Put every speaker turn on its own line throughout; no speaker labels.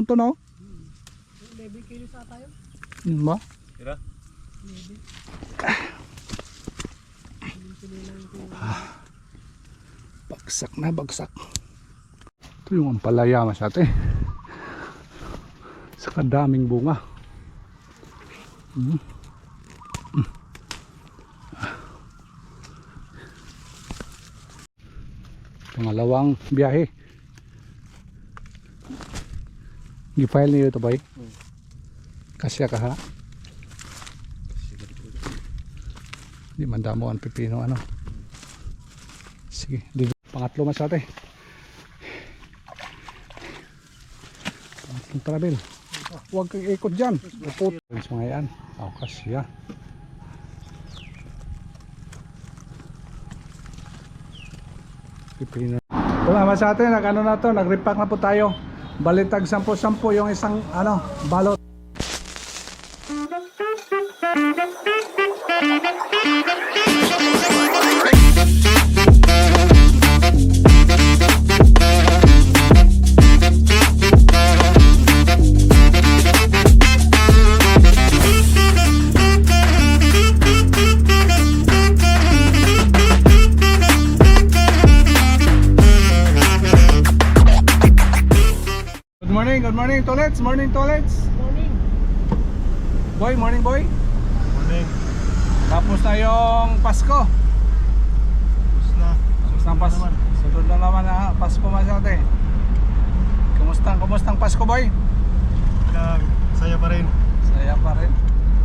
Ito no?
11 kilos ata yun.
Yun ba?
Tira?
11.
Bagsak na bagsak. Ito yung ampalaya masyate. Sa kadaming bunga. Pangalawang biyahe. Gi-file niyo ito ba? Kasya ka ha? Di mandamo ang pipino ano. Sige, dito. Pangatlo masyate. Pangatlong travel. Huwag kang ikot dyan. Upot. Mga yan. Oh, kasya. Pipino. Wala masyate. Nag-ano na to. Nag-repack na po tayo. Balitag 10-10 yung isang ano, balot. Good morning toilets, morning toilets.
Morning.
Boy, morning boy.
Morning.
Tapos na yung Pasko.
Tapos na.
Tapos na Pasko. Sunod na naman na Pasko masyate. Kumustang Pasko boy?
Saya pa rin.
Saya pa rin.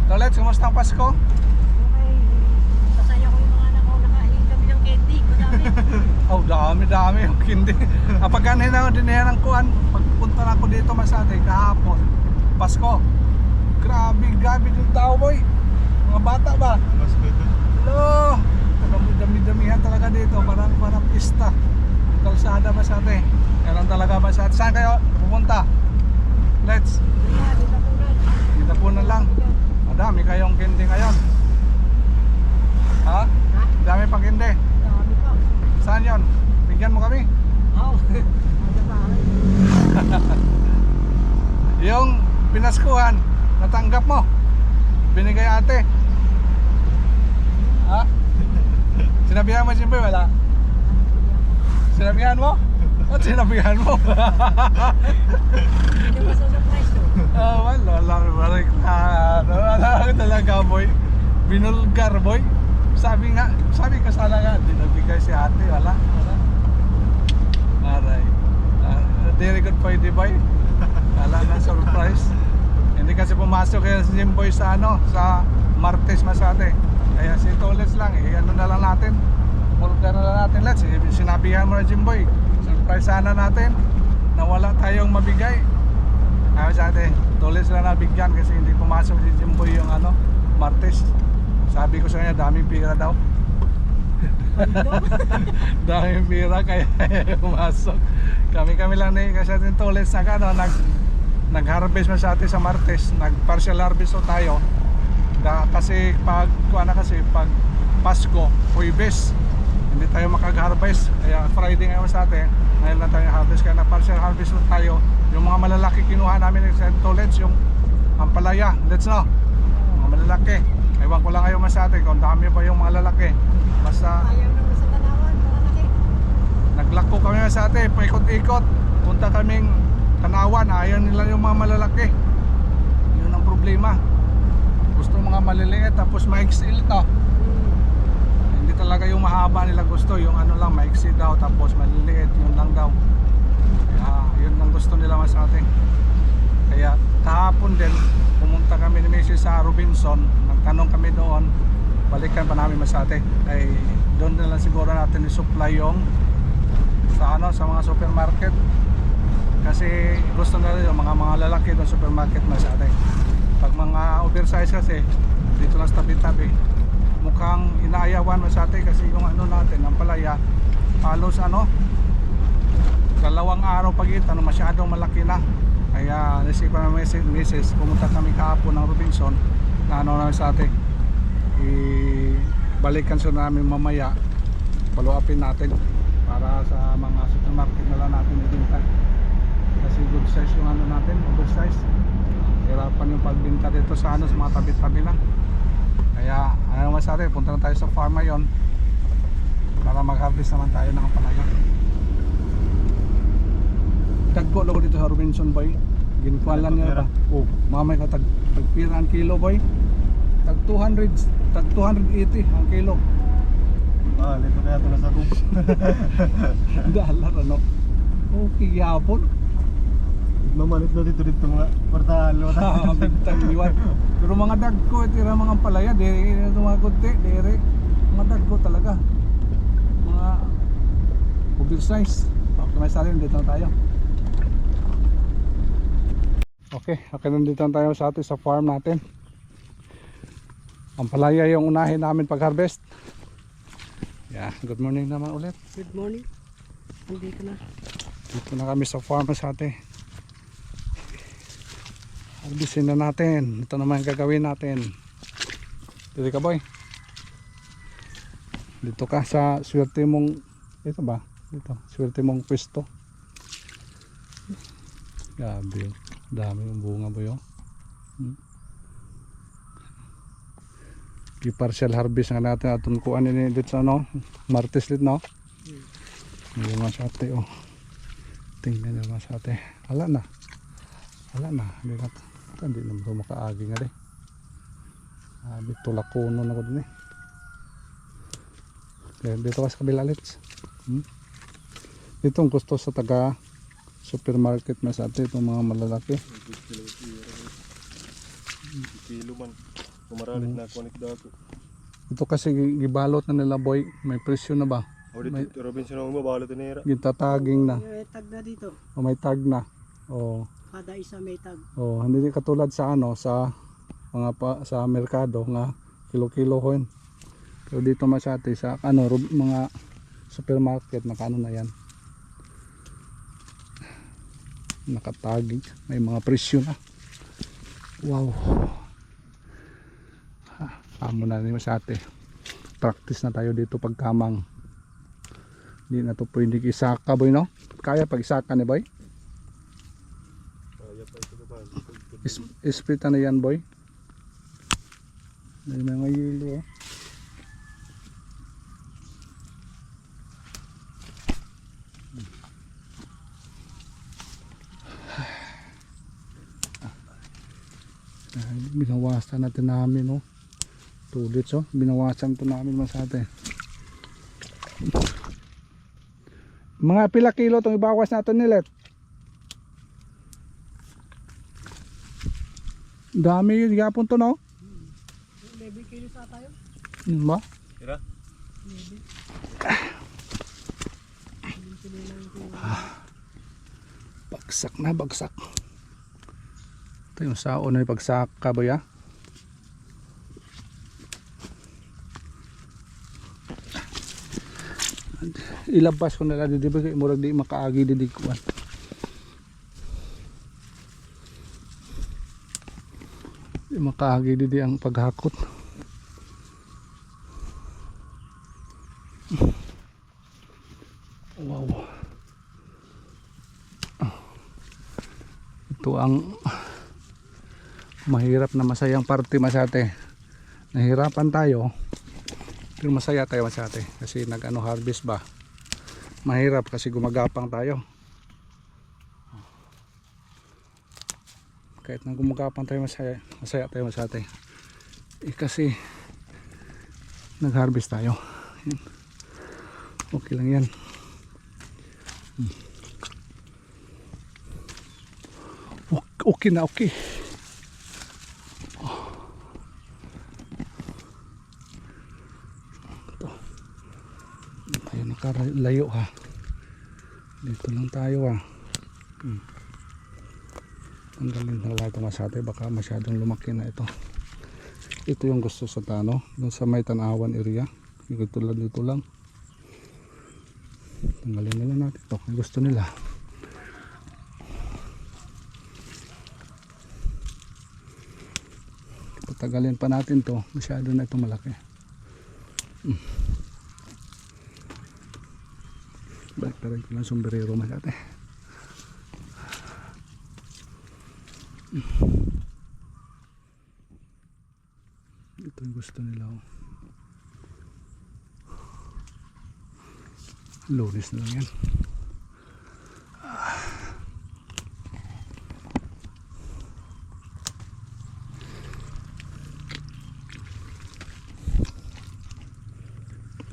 Toilets, kumustang Pasko?
Okay. Pasaya ko yung mga anak ko. Nakahiling kami ng candy. Madami.
Oh, dami yung kindi. Pagkanin na din yan ang kuhan. Pagpunta na ako dito masyate kahapon. Pasko. Grabe yung tao boy. Mga bata ba?
Mas better.
Hello! Dami-damihan talaga dito. Parang pista. Kalsada masyate. Meron talaga masyate. Saan kayo pupunta? Let's. Kita po na lang. Madami kayong kindi ngayon. Ha? Dami pang kindi.
Dami pa.
Saan yon? Bigyan mo kami.
Oo.
Yung pinaskuhan, natanggap mo. Binigay ate. Ha? Sinabihan mo siyempre wala? Sinabihan mo? At sinabihan mo?
Hindi ba sa surprise to?
Wala talaga boy. Binulgar boy. Sabi ko sana nga, di nabigay si ate, wala. Aray. Very good pwede boy. Wala na surprise. Hindi kasi pumasok kaya si Jimboy sa sa Martes masyate. Kaya si Toles lang, ano na lang natin. Pulgar na lang natin, let's. Sinabihan mo na Jimboy. Surprise sana natin na wala tayong mabigay. Ayaw sa atin, Toles lang nabigyan kasi hindi pumasok si Jimboy yung Martes. Sabi ko sa kanya, daming pira daw. Daming pira kaya pumasok. Kami lang ni kasi atin Toles nag-harvest masyate sa Martes. Nag-partial harvest tayo. Kasi pag Pasko, Huwebes, hindi tayo makag-harvest. Kaya Friday ngayon sa atin, ngayon na tayo harvest. Kaya na-partial harvest tayo. Yung mga malalaki kinuha namin sa Toles, yung ampalaya. Let's know. Mga malalaki. Ewan ko lang kayo masyate kung dami pa yung mga lalaki. Basta
Ayaw naman sa Tanawan. Malalaki.
naglako kami masyate, paikot-ikot. Punta kaming Tanawan, ayaw nila yung mga malalaki. Yun ang problema. Gusto mga maliliit tapos maiksi ito. Hindi talaga yung mahaba nila gusto, yung lang maiksi daw tapos maliliit, yun lang daw. Kaya yun ang gusto nila masyate. Kaya kahapon din pumunta kami ni Mrs. sa Robinson, nagtanong kami doon, balikan pa namin masyate. Ay doon na lang siguro natin i-supply yung sa sa mga supermarket. Kasi gusto na rin yung mga lalaki doon supermarket masyate. Pag mga oversize kasi dito lang sa tabi-tabi, mukhang inaayawan masyate kasi yung natin, ang palaya halos 2 araw pagitan, masyadong malaki na. Kaya nasipa na Mrs. pumunta kami kahapon ng Robinson na namin sa atin. Balikan siya namin mamaya, follow upin natin para sa mga supermarket na lang natin ibinta. Kasi Kasi good size yung ano natin, oversize. Hirapan yung pagbinta dito sa ano, sa mga tabi-tabi lang. Kaya ano mas natin, punta na tayo sa farm ngayon para mag-harvest naman tayo ng palaya. Tagko lang ko dito sa Robinson boy. Ginkuan lang niya ba? Oh, mamay ka tagpira ang kilo boy. Tag 200, tag 280 ang kilo.
Ah, dito kaya ito nasa kong.
Dalar ano. Okay yapon.
Mamalit na dito mga kwartalo.
Bintang liwan. Pero mga dagko tira mga palaya diri na mga kunti, diri. Mga dagko talaga. Mga oversize. Okay, may salin dito na tayo. Okay, nandito na tayo sa atin sa farm natin. Ang palaya yung unahin namin pag-harvest. Yeah, good morning naman ulit.
Good morning. Nandito na.
Dito na kami sa farm sa atin. Harvestin na natin. Ito naman yung gagawin natin. Dito ka boy. Dito ka sa swerte mong, ito ba? Dito, swerte mong pwesto. Grabe yun. Dami yung bunga boy oh. Partial harvest nga natin atong kuan ini dito sa ano, Martes lit no. Yung masate oh. Tingnan niyo masate. Ala na. Hindi na bro makaagi nga di. Dito lakono na ko din eh. Okay, dito ka sa kabila lits. Dito ang gusto sa taga supermarket masate itong mga malalaki.
Kilo man. Kumaralit na kunik dato.
Ito kasi gibalot na nila boy, may presyo na ba?
O dito Robinson ang mabalot ni era.
Gintataging na.
May tag na dito.
O may tag na. O,
Kada isa may tag.
hindi katulad sa ano sa mga sa merkado nga kilo-kilo ko yun. Pero dito masyati sa ano mga supermarket nakaano na yan. Nakataging, may mga presyo na. Wow. Amo na rin masyate. Practice na tayo dito pagkamang. Hindi na to pwede isaka boy no? Kaya pag isaka ni boy?
Kaya pa ito ba?
Split na yan boy. May mga yelo oh. Binawasan natin namin oh. Tulit so, binawasan to namin masate. Mga pila kilo itong ibawas natin nilet. Dami yun, yapon to no?
11 kilos sa tayo.
Ba?
Tira?
Bagsak na, bagsak. Ito yung saon na pagsak ka ba ya? Ilabas ko na lang di ba murag di makaagi di kuan. Di makaagi di ang paghakot. Wow. Ito ang mahirap na masayang parte masate. Nahirapan tayo. Pero masaya tayo masate kasi nag-ano harvest ba. Mahirap kasi gumagapang tayo. Kahit na gumagapang tayo masaya tayo masate. Kasi nag-harvest tayo. Yan. Okay lang yan. Okay na okay. Tayo nakalayo ha. Dito lang tayo ha. Tanggalin na lang ito masate. Baka masyadong lumaki na ito. Ito yung gusto sa tano. Doon sa may Tanawan area. Dito lang. Tanggalin na lang natin ito. Kung gusto nila. Patagalin pa natin to. Masyado na ito malaki. Balik ko lang sombrero masyate. Ito yung gusto nila. Oh. Lunes na lang yan.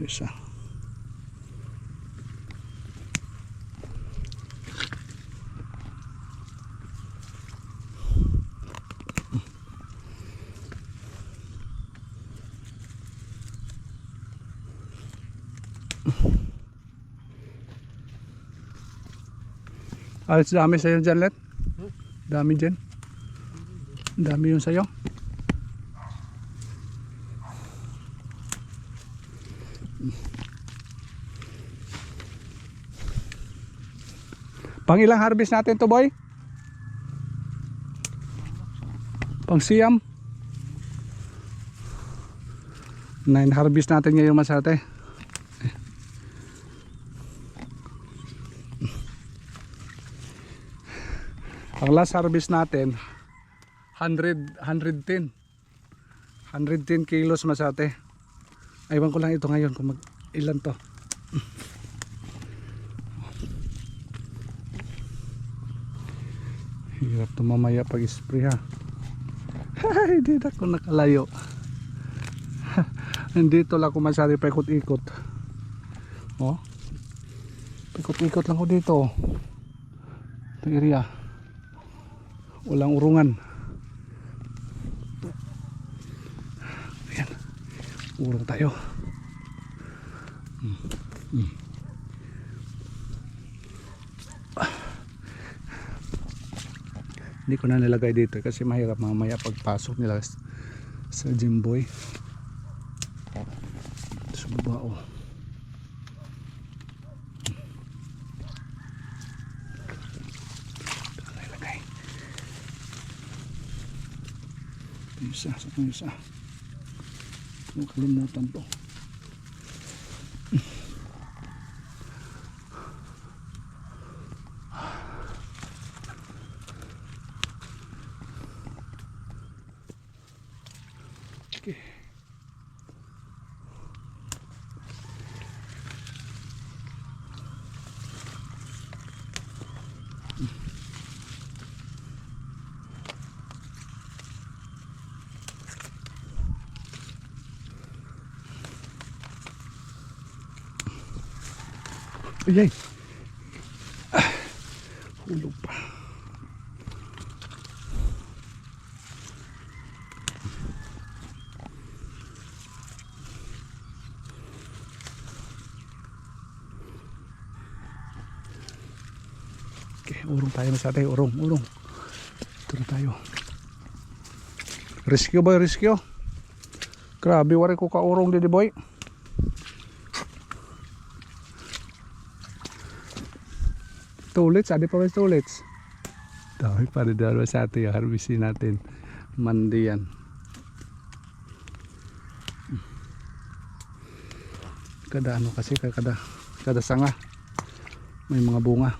Isa. Alis dami sa'yo dyan, Let? Dami dyan? Dami yung sa'yo? Pang ilang harvest natin to, boy? Pang siyam? 9 harvest natin ngayon, Masate. Ang last harvest natin 110 kilos, Masate. Aywan ko lang ito ngayon kung ilan to. Hirap to mamaya pag spray, ha. Hindi na ako nakalayo. Nandito lang ako, Masate, paikot-ikot. Oh, paikot-ikot lang ako dito. Itong area walang urungan. Ayan, urong tayo. Hindi ko na nilagay dito kasi mahirap mamaya pagpasok nila sa Jimboy. Suba, oh. Isa, saan isa? Nakalimutan to. Okay. Ay, hulog pa. Okay, urong tayo, Masate. Urong. Ito na tayo. Rescue, boy, rescue. Grabe, wari ko ka urong dito, boy. Tulits, ada pa ba tulits? Dami pa rin dalawa sa atin yung harvestin natin. Mandi yan. Kada ano kasi, kada sanga may mga bunga.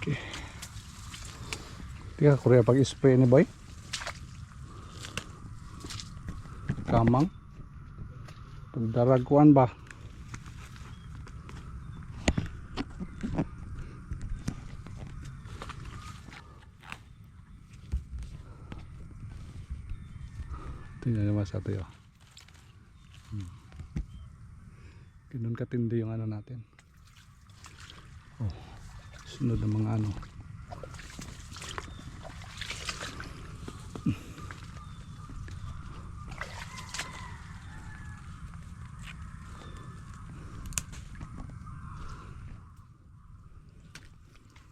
Okay. Tika Korea pag spray ni boy. Kamang. Pagdaragkuan ba? Tingnan naman sa tayo. Ganun katindi yung ano natin. Oh. Sunod ng mga ano.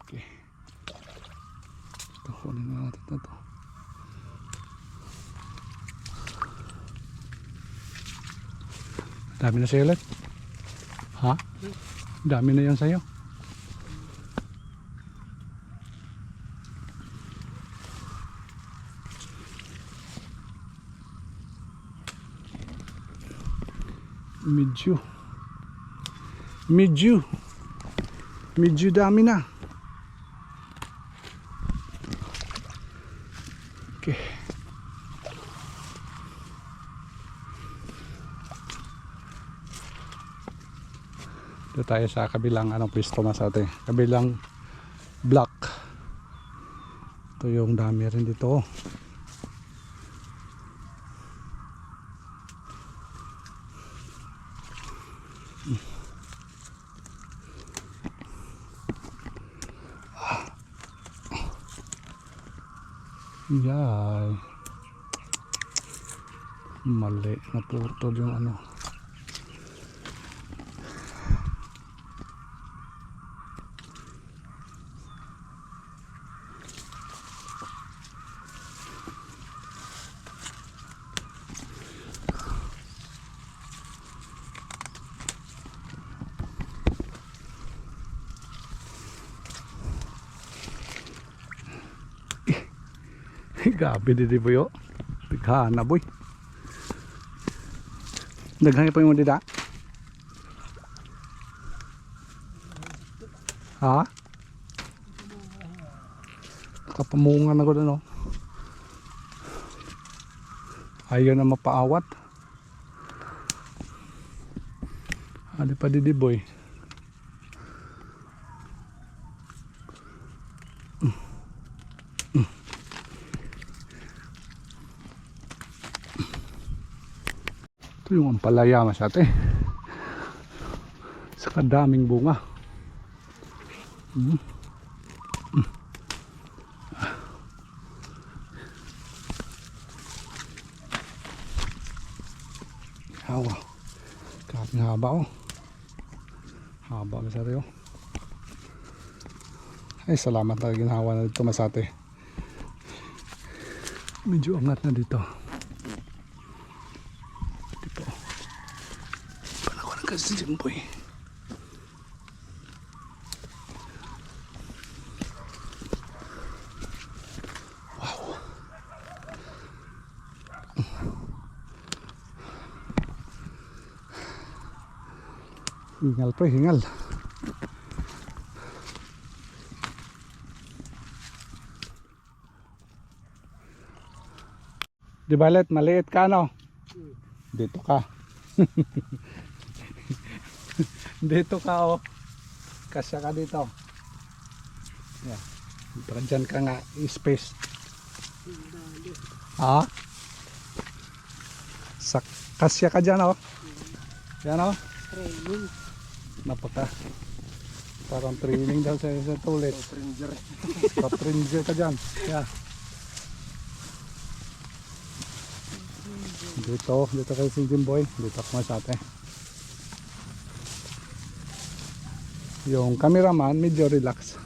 Okay. Ito, kunin na natin ito. Dami na sa'yo ulit. Ha? Dami na yan sa'yo. Medyo dami na. Okay. Dito tayo sa kabilang pwesto mas ate. Kabilang block. Ito yung dami rin dito. Yay. Mali. Naputol yung gabi di boyo. Bighan na boy. Daghang pa mo dida. Ha? Kapamungan na ko doon, no? Ayaw na mapaawat. Ano pa didi boy? Ito yung ampalaya mas ate. Sa kadaming bunga. Hawa. Kaping haba oh. Haba mas ate oh. Ay salamat na ginawa na dito mas ate. Medyo angat na dito. Kasi boy. Wow. Hingal pre, hingal. Di balet, maliit ka no? Dito ka. Dito ka oh. Kasya ka dito. Yeah. Dyan ka nga space. Ha? Kasya ka dyan oh. Yan oh.
Training.
Napaka. Parang training daw sa tulit. Top-ranger ka dyan. Yeah. Dito kayo si Jimboy. Dito ako mas ate. Yung cameraman medyo relax.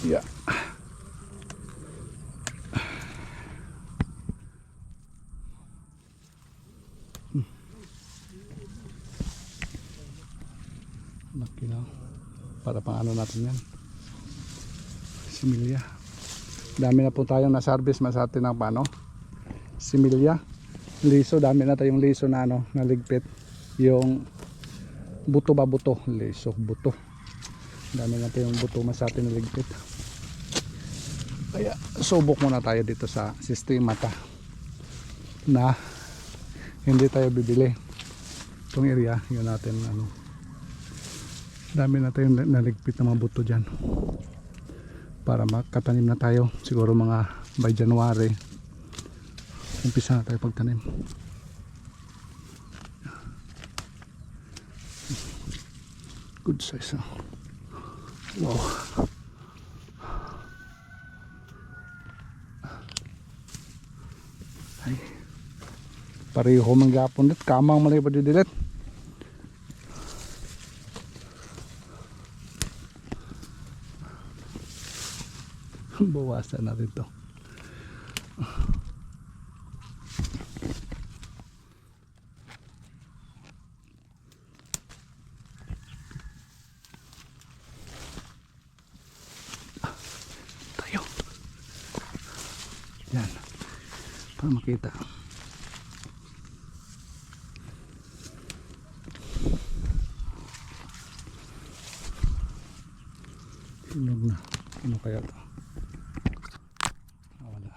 Yeah. Laki na. Para pang ano natin yan. Similya. Dami na po tayong na-service mas atin ng paano. Similya. Liso, dami na tayong liso na naligpit. Yung buto ba buto? Liso, buto. Dami na tayong buto mas atin naligpit. Kaya subok muna tayo dito sa sistema na hindi tayo bibili. Itong area, yun natin dami na tayong naligpit na mga buto dyan. Para makatanim na tayo. Siguro mga by January. Umpisa na tayo pagtanim. Good size. Wow. Ay. Pareho manggapon dit. Kamang malay pa didilit. Bawasan natin to. Tayo. Yan. Para makita. Hinog na. Ano kaya to? Wala.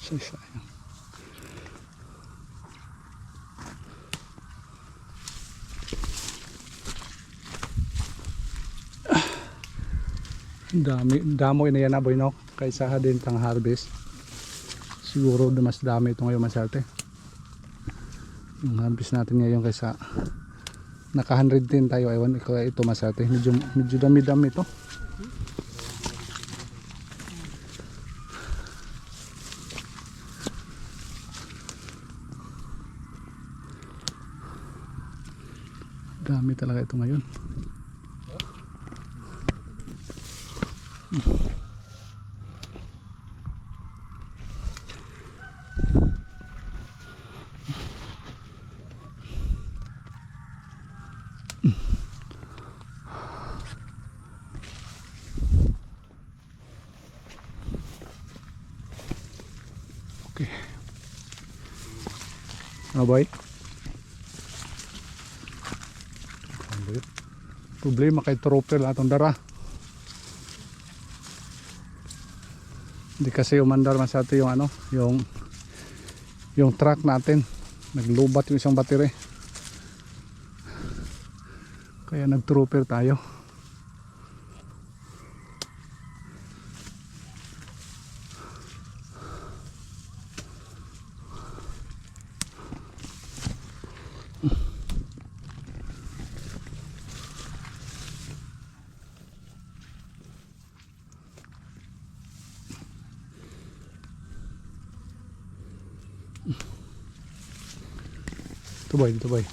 Sayang. Damo na yan na boy no, kaysa din pang harvest. Siguro mas dami ito ngayon masarte. Yung harvest natin ngayon kaysa naka 110 tayo, ewan ko ito masarte. Medyo dami-dami ito. Dami talaga ito ngayon. Okay. Ano boy? Problema kay trooper atong dara. Hindi kasi umandar masyado yung ano, yung truck natin. Naglubat yung isang battery. Kaya nag-trooper tayo. Dito boy.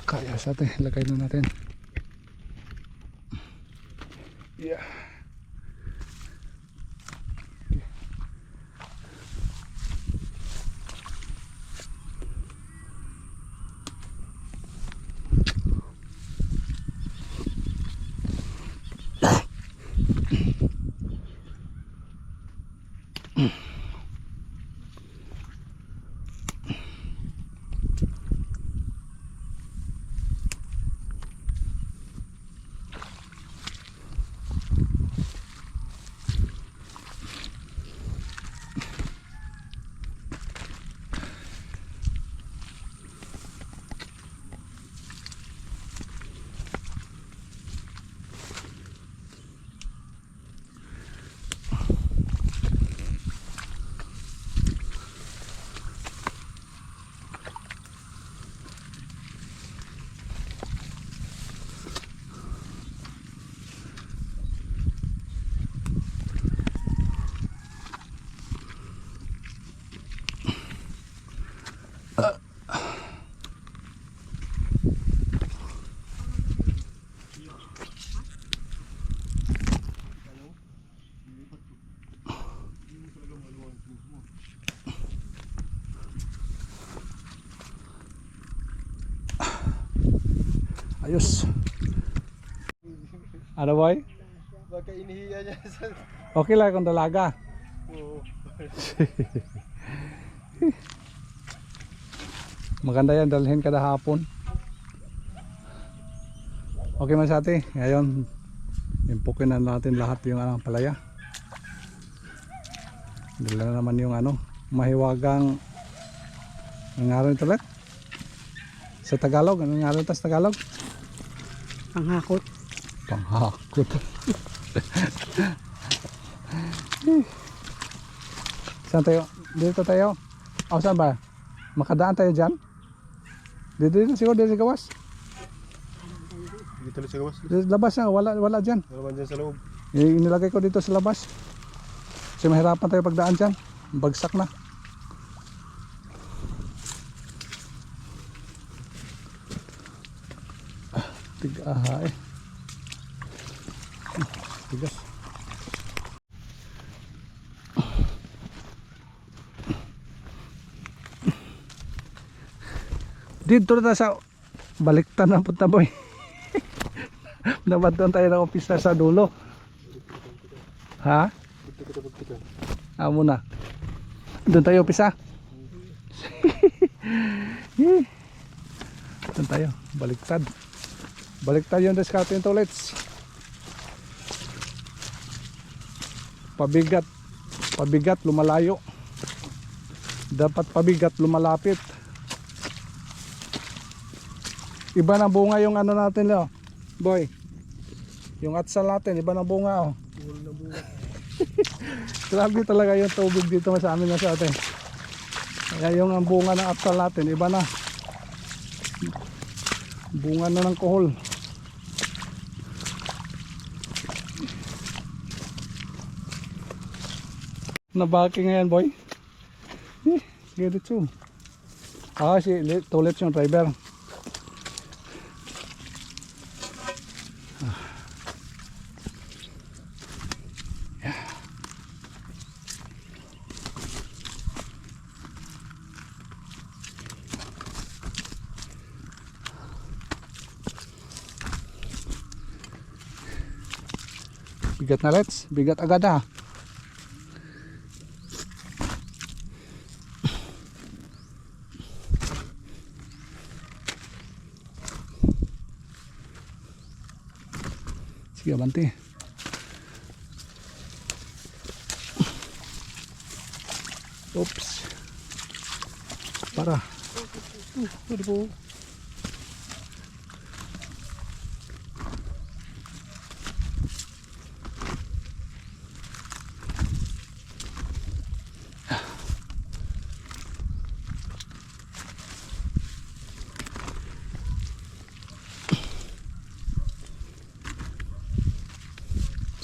Kaya sa atin, lagay na natin. Yeah. Ayos. Ano boy?
Baka inihiya niya sa...
Okay lang kung dalaga.
Oo.
Maganda yan, dalhin kada hapon. Okay man sa ate, ngayon impukin na natin lahat yung palaya. Dala na naman yung mahiwagang nangaroon ito ulit. Sa Tagalog, anong nangaroon ito sa Tagalog?
Panghakot.
Panghakot. Saan tayo? Dito tayo? O saan ba? Makadaan tayo dyan? Dito siguro, dito sa gawas.
Dito lang sa gawas.
Dito, labas na, wala dyan.
Wala man dyan sa loob.
Inilagay ko dito sa labas. Kasi mahirapan tayo pagdaan dyan. Bagsak na. Tigaha eh. Tigas. Dito na sa baliktan ng punta boy. Naman doon tayo ng office sa dulo. Ha? Amo na. Doon tayo office. Doon tayo. Baliktad. Baliktad yung discarding toilets. Pabigat. Pabigat lumalayo. Dapat pabigat lumalapit. Iba na bunga yung natin boy. Yung atsal natin, iba na bunga Grabe talaga yung tubig dito sa amin na sa atin. Kaya yung bunga ng atsal natin, iba na. Bunga na ng kohol. Nabaki ngayon boy. Get it too. Si toilet yung driver. Bigat na let's, bigat agad ha. Sige abante. Oops. Para. Pwede po.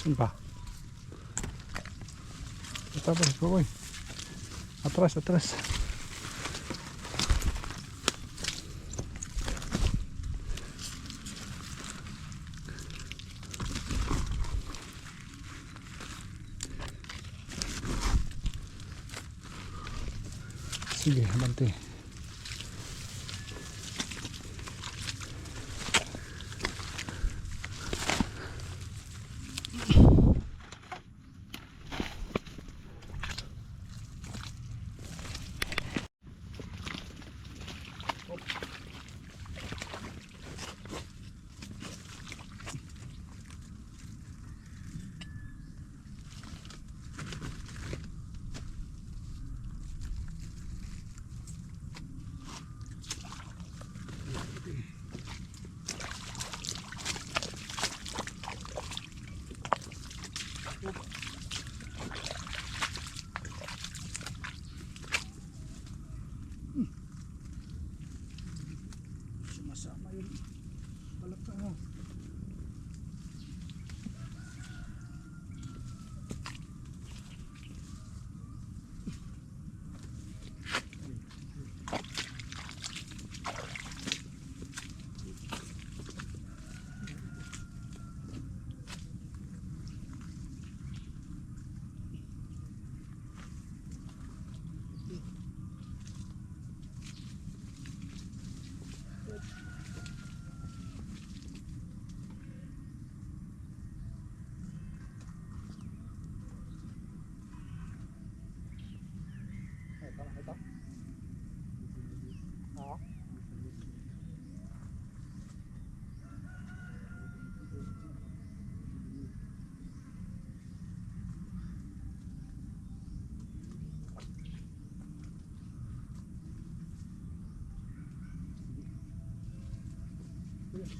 Saan pa? Tapos boy. Atras, atras. Sige, abante. Sumasama yun. Balak mo.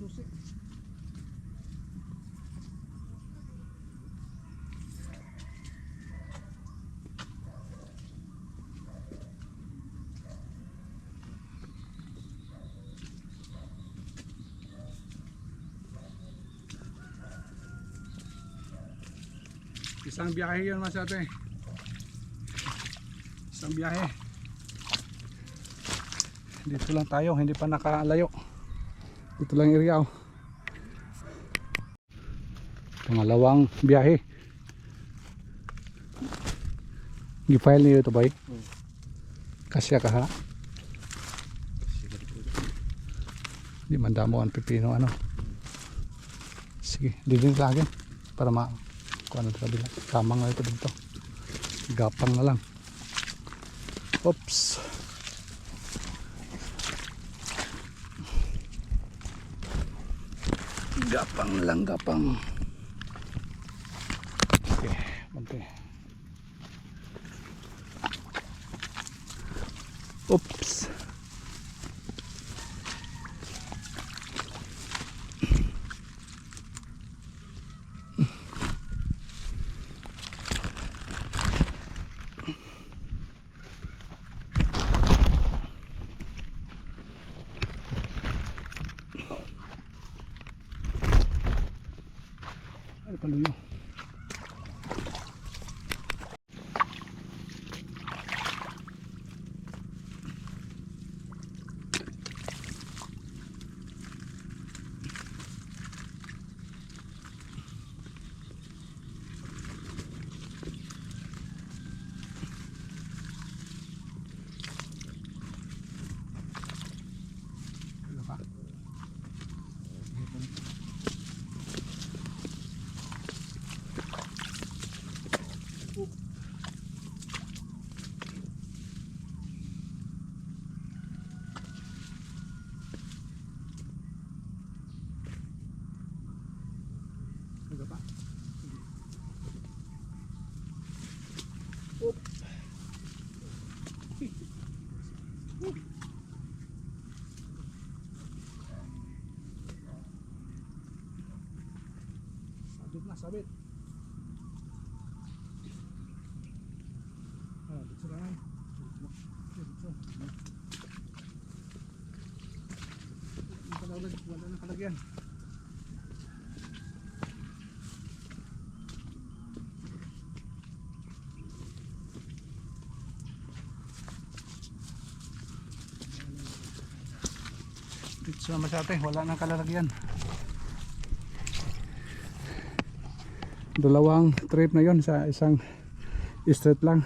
susi. Isang biyahe yun mas ate. Isang biyahe. Dito lang tayo, hindi pa nakalayo. Dito lang area. Pangalawang biyahe. Gi-file niyo ito ba? Kasya ka ha? Di manda mo ang pipino ano. Sige, didin sa akin para ma kuha na kabila. Kamang na ito dito. Gapang na lang. Oops. Gapang na lang, gapang. Okay, bante. Oops. Ay, paluyo. Ano ka? Ano pa? Oop. Sabit na, sabit. Ah, dito lang. Wala na kalagyan. Dito naman sa atin, wala nang kalalagyan. Dalawang trip na yon sa isang straight lang.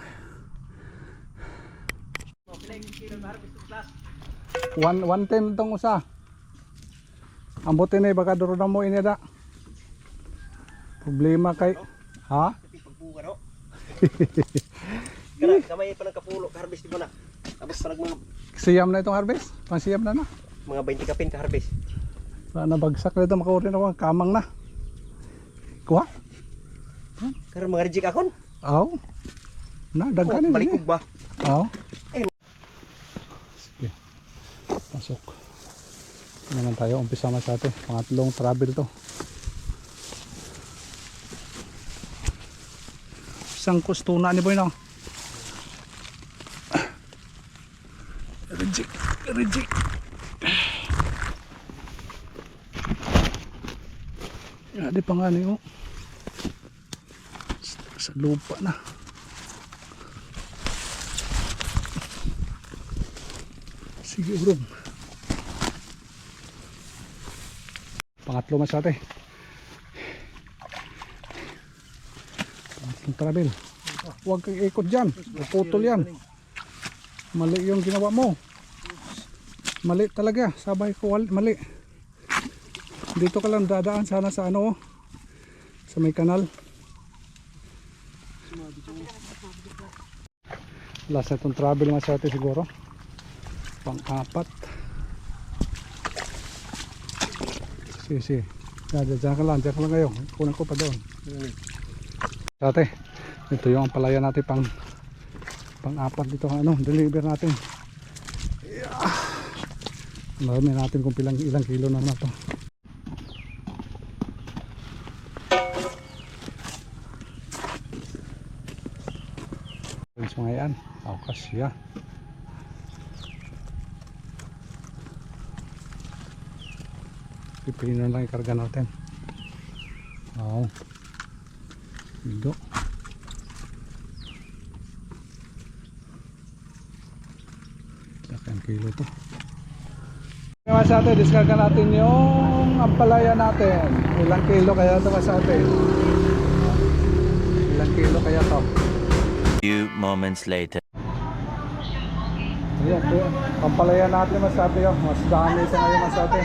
110 itong usa. Ang buti na baka duro na mo inida. Problema kay ha?
Pagbuga no. Kana kamay pa ng kapulo ka harvest di ba na. Tapos parang mga
Siyam na itong harvest? Pang siyam na na.
mga 20 kapin ka harvest.
Nabagsak na ito, makaurin ako, kamang na. Kuha?
Karon mga reject akon.
Oo. Na, dagkanin na
Balikog ba?
Oo. Sige. Pasok. Naman tayo, umpisa na sa atin. Pangatlong travel to. Isang kustuna ni Boy na. Reject. Reject. Di pa nga niyo. Sa lupa na. Sige bro. Pangatlo mas ate. Pangatlong travel. Huwag kang ikot dyan. Putol yan. Mali yung ginawa mo. Mali talaga. Sabay ko mali. Dito ka lang dadaan sana sa ano, sa may kanal. Last na itong travel mas ate siguro. Pang-apat. Sige. Diyan ka lang kayo. Kunan ko pa doon. Ate, ito yung palaya natin pang-apat dito. Ano, deliver natin. Marami natin kung ilang kilo na to. mga yan. Kasya. Pipino lang ikarga natin. Bigo. Ilang kilo to. Kaya sa atin, diskarga natin yung ampalaya natin. Ilang kilo kaya ito sa atin? Ilang kilo kaya to?
Few moments later.
Ayan, ampalaya natin masabi yun. Mas dami ito ngayon masabi.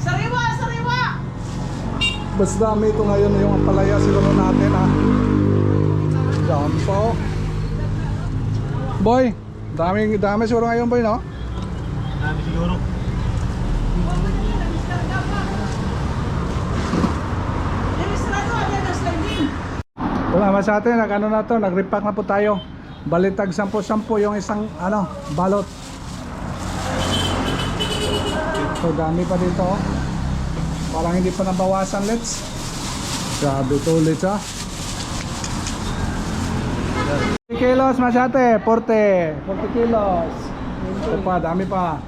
Sariwa! Sariwa!
Mas dami ito ngayon yung ampalaya siguro natin ha. Dami po. Boy, dami siguro ngayon boy no?
Dami siguro.
Wala mas sa atin, nag-ano na to, nag-repack na po tayo. Balitag 10-10 yung isang balot. So dami pa dito oh. Parang hindi pa nabawasan let's. Grabe to ulit ha. 40 kilos masyate, 40 kilos. Ito pa, dami pa.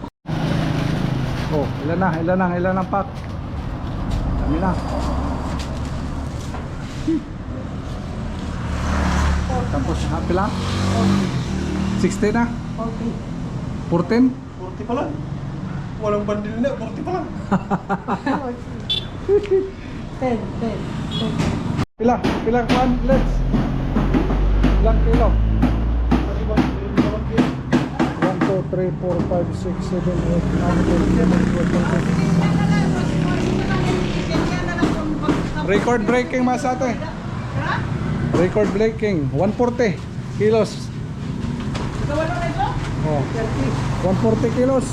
Oh, ilan ang pack. Dami na. Tapos happy lang? 60 na? 14?
40 pa lang. Walang bandil na, 40 pa lang.
10.
Pila kwan, let's. Ilang kilo? 1, 2, 3, 4, 5, 6, 7, 8, 9, 10. Record breaking masate. Record breaking 140 kilos. Oh, 140 kilos.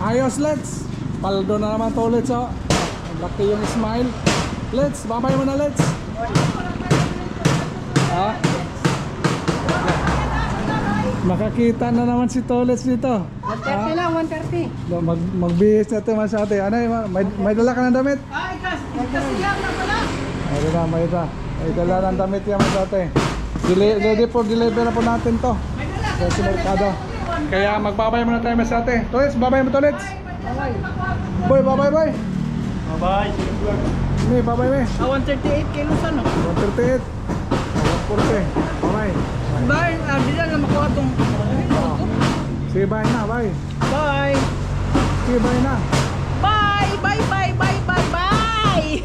Ayos let's. Paldo na naman to let's oh. Laki yung smile. Let's, babay mo na let's. Ha? Makakita na naman si Tolets dito.
130 lang, 130.
Magbihis na ito masyate. Ano may dala ka ng damit?
Ay, kasi lang na pala.
May dala ng damit yan masyate. Ready for deliver na po natin to. Sa merkado. Kaya magbabay muna tayo masyate. Tolets, babay mo Tolets. Boy, babay boy.
Bye-bye.
May babay may.
138 kilos ano?
138. 140. Babay.
Bye, di na makuha itong...
Sige, bye na, bye.
Bye!
Sige, bye na.
Bye! Bye! Bye! Bye! Bye! Bye!